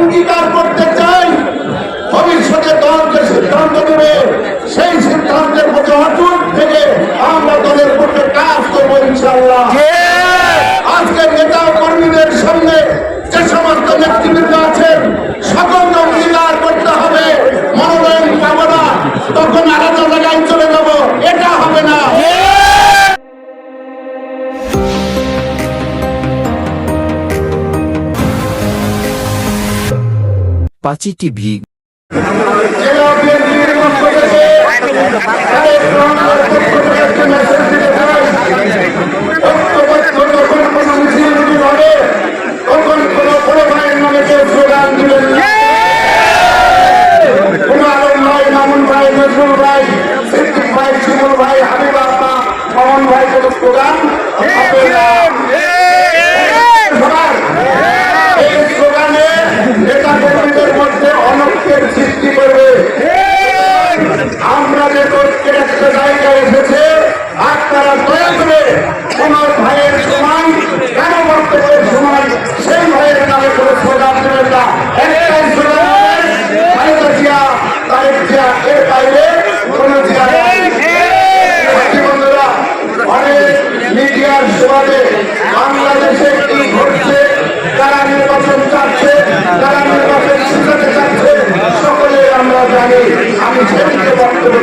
অঙ্গীকার করতে চাই, ভবিষ্যতে দল যে সিদ্ধান্ত নেবে সেই সিদ্ধান্তের প্রতি অটুট থেকে আমরা দলের পক্ষে কাজ করবো ইনশাআল্লাহ। আজকের নেতা কর্মীদের সামনে যে সমস্ত নেতৃবৃন্দ আছেন সকলকে অঙ্গীকার করতে হবে, মনোনয়ন পাবো না তখন আলাদা জায়গায় চলে যাব, এটা হবে না। পাঁচি টিভি সৃষ্টি করবে। আমরা যে তথ্যের একটা জায়গায় এসেছে, আপনারা দয়া করে কোন ভাইয়ের সময় কেন বক্তব্যের সময় সেই ভাইয়ের নামে কোনো স্লোগান দেবেন না। একটাই স্লোগান, খালেদা জিয়া, তারেক জিয়া, এর বাইরে কোনো জিয়া নাই। বন্ধুরা, অনেক মিডিয়ার সুবাদে বাংলাদেশে কি ঘটছে, তারা নির্বাচন চাচ্ছে, তারা নির্বাচন শিখাতে চাচ্ছে, সকলে আমরা জানি। আমি সেদিকে বক্তব্য